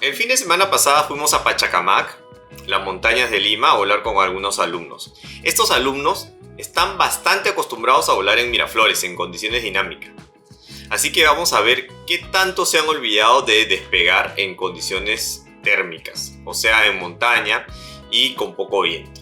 El fin de semana pasada fuimos a Pachacamac, las montañas de Lima, a volar con algunos alumnos. Estos alumnos están bastante acostumbrados a volar en Miraflores, en condiciones dinámicas. Así que vamos a ver qué tanto se han olvidado de despegar en condiciones térmicas, o sea, en montaña y con poco viento.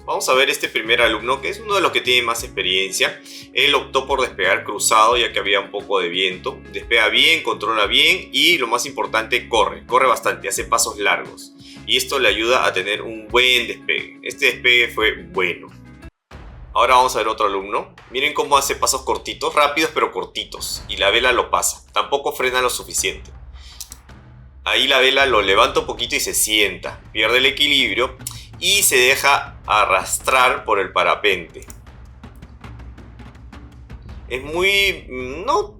Vamos a ver este primer alumno, que es uno de los que tiene más experiencia. Él optó por despegar cruzado ya que había un poco de viento. Despega bien, controla bien y lo más importante, corre bastante, hace pasos largos. Y esto le ayuda a tener un buen despegue. Este despegue fue bueno. Ahora vamos a ver otro alumno. Miren cómo hace pasos cortitos, rápidos pero cortitos. Y la vela lo pasa, tampoco frena lo suficiente. Ahí la vela lo levanta un poquito y se sienta, pierde el equilibrio y se deja arrastrar por el parapente. Es no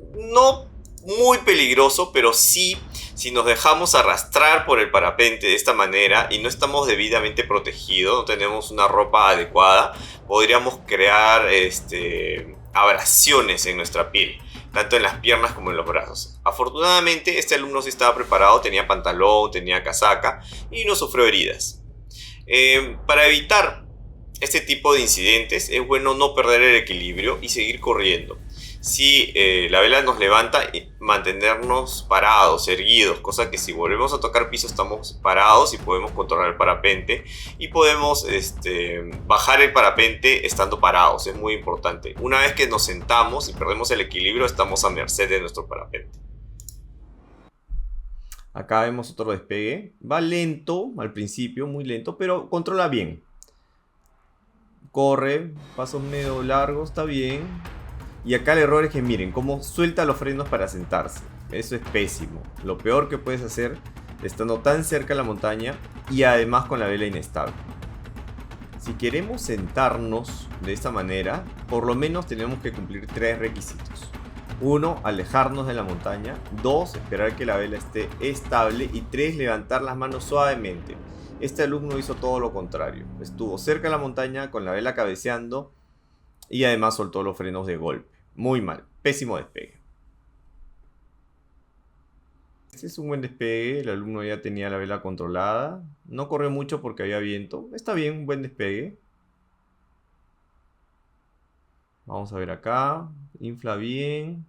muy peligroso, pero sí, si nos dejamos arrastrar por el parapente de esta manera y no estamos debidamente protegidos, no tenemos una ropa adecuada, podríamos crear abrasiones en nuestra piel, tanto en las piernas como en los brazos. Afortunadamente este alumno sí estaba preparado, tenía pantalón, tenía casaca y no sufrió heridas. Para evitar este tipo de incidentes es bueno no perder el equilibrio y seguir corriendo. Si la vela nos levanta, mantenernos parados, erguidos, cosa que si volvemos a tocar piso estamos parados y podemos controlar el parapente y podemos bajar el parapente estando parados, es muy importante. Una vez que nos sentamos y perdemos el equilibrio estamos a merced de nuestro parapente. Acá vemos otro despegue. Va lento al principio, muy lento, pero controla bien. Corre, pasos medio largos, está bien. Y acá el error es que miren cómo suelta los frenos para sentarse. Eso es pésimo. Lo peor que puedes hacer estando tan cerca de la montaña y además con la vela inestable. Si queremos sentarnos de esta manera, por lo menos tenemos que cumplir 3 requisitos. 1. Alejarnos de la montaña. 2. Esperar que la vela esté estable. Y 3. Levantar las manos suavemente. Este alumno hizo todo lo contrario. Estuvo cerca de la montaña con la vela cabeceando y además soltó los frenos de golpe. Muy mal. Pésimo despegue. Este es un buen despegue. El alumno ya tenía la vela controlada. No corrió mucho porque había viento. Está bien, un buen despegue. Vamos a ver acá. Infla bien.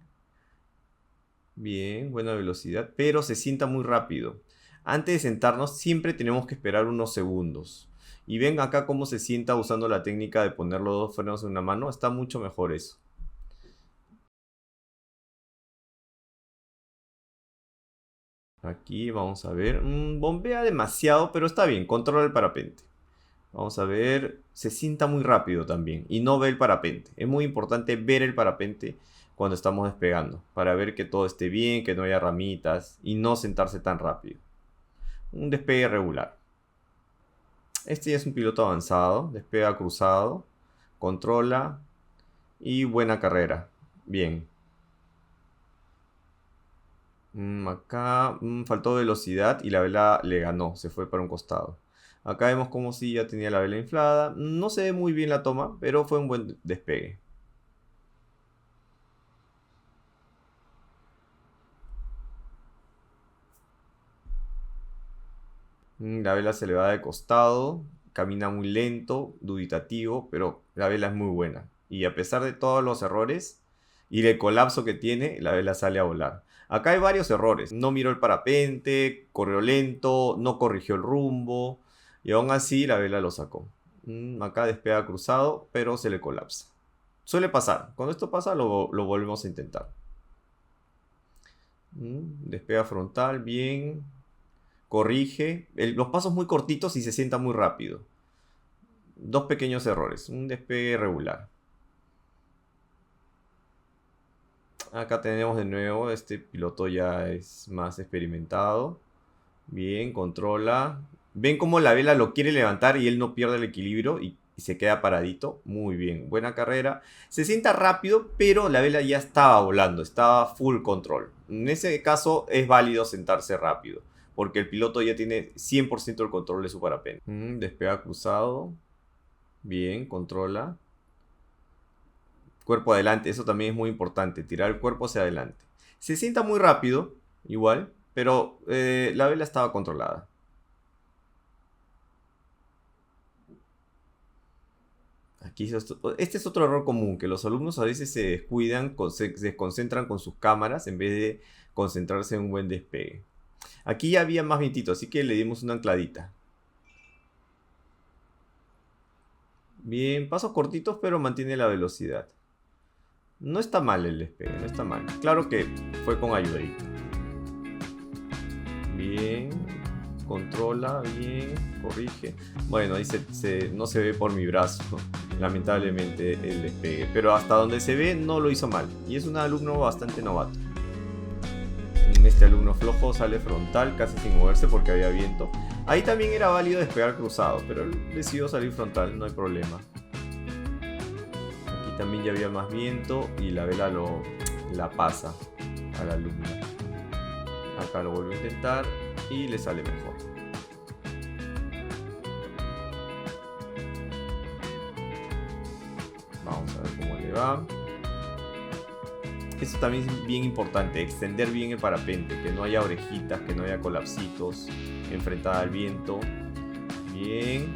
Bien, buena velocidad. Pero se sienta muy rápido. Antes de sentarnos siempre tenemos que esperar unos segundos. Y ven acá cómo se sienta usando la técnica de poner los dos frenos en una mano. Está mucho mejor eso. Aquí vamos a ver. Bombea demasiado, pero está bien. Controla el parapente. Vamos a ver. Se sienta muy rápido también. Y no ve el parapente. Es muy importante ver el parapente cuando estamos despegando. Para ver que todo esté bien, que no haya ramitas. Y no sentarse tan rápido. Un despegue regular. Este ya es un piloto avanzado. Despega cruzado. Controla. Y buena carrera. Bien. Acá faltó velocidad y la vela le ganó, se fue para un costado. Acá vemos como si ya tenía la vela inflada. No se ve muy bien la toma, pero fue un buen despegue. La vela se le va de costado, camina muy lento, dubitativo, pero la vela es muy buena. Y a pesar de todos los errores y el colapso que tiene, la vela sale a volar. Acá hay varios errores. No miró el parapente, corrió lento, no corrigió el rumbo y aún así la vela lo sacó. Acá despega cruzado, pero se le colapsa. Suele pasar. Cuando esto pasa lo volvemos a intentar. Despega frontal, bien. Corrige. Los pasos muy cortitos y se sienta muy rápido. Dos pequeños errores. Un despegue regular. Acá tenemos de nuevo, este piloto ya es más experimentado. Bien, controla. Ven cómo la vela lo quiere levantar y él no pierde el equilibrio y se queda paradito. Muy bien, buena carrera. Se sienta rápido, pero la vela ya estaba volando, estaba full control. En ese caso es válido sentarse rápido, porque el piloto ya tiene 100% el control de su parapente. Despega cruzado. Bien, controla. Cuerpo adelante, eso también es muy importante, tirar el cuerpo hacia adelante. Se sienta muy rápido, igual, pero la vela estaba controlada. Aquí este es otro error común, que los alumnos a veces se descuidan, se desconcentran con sus cámaras en vez de concentrarse en un buen despegue. Aquí ya había más vientito, así que le dimos una ancladita. Bien, pasos cortitos, pero mantiene la velocidad. No está mal el despegue, no está mal. Claro que fue con ayudadita. Bien, controla, bien, corrige. Bueno, ahí no se ve por mi brazo, lamentablemente, el despegue. Pero hasta donde se ve no lo hizo mal. Y es un alumno bastante novato. Este alumno flojo sale frontal, casi sin moverse porque había viento. Ahí también era válido despegar cruzado, pero él decidió salir frontal, no hay problema. Aquí también ya había más viento y la vela la pasa al alumno. Acá lo vuelve a intentar y le sale mejor. Vamos a ver cómo le va. Esto también es bien importante, extender bien el parapente, que no haya orejitas, que no haya colapsitos, enfrentada al viento. Bien.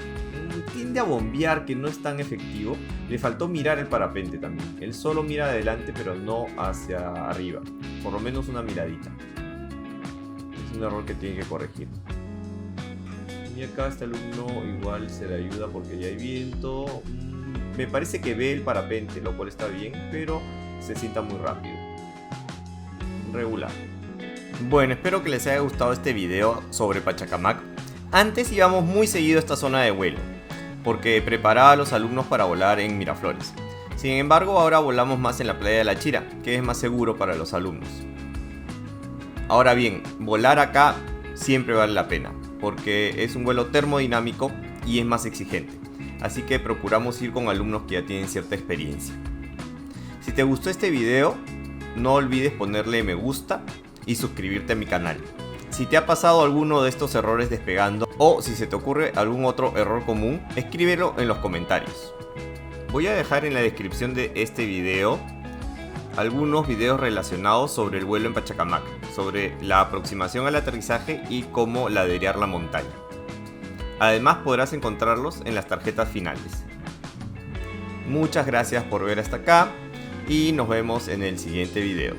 Tiende a bombear, que no es tan efectivo. Le faltó mirar el parapente también. Él solo mira adelante, pero no hacia arriba. Por lo menos una miradita. Es un error que tiene que corregir. Y acá este alumno igual se le ayuda porque ya hay viento. Me parece que ve el parapente, lo cual está bien, pero se sienta muy rápido. Regular. Bueno, espero que les haya gustado este video sobre Pachacamac. Antes íbamos muy seguido a esta zona de vuelo, porque preparaba a los alumnos para volar en Miraflores. Sin embargo, ahora volamos más en la playa de La Chira, que es más seguro para los alumnos. Ahora bien, volar acá siempre vale la pena, porque es un vuelo termodinámico y es más exigente. Así que procuramos ir con alumnos que ya tienen cierta experiencia. Si te gustó este video, no olvides ponerle me gusta y suscribirte a mi canal. Si te ha pasado alguno de estos errores despegando o si se te ocurre algún otro error común, escríbelo en los comentarios. Voy a dejar en la descripción de este video algunos videos relacionados sobre el vuelo en Pachacamac, sobre la aproximación al aterrizaje y cómo laderear la montaña. Además podrás encontrarlos en las tarjetas finales. Muchas gracias por ver hasta acá y nos vemos en el siguiente video.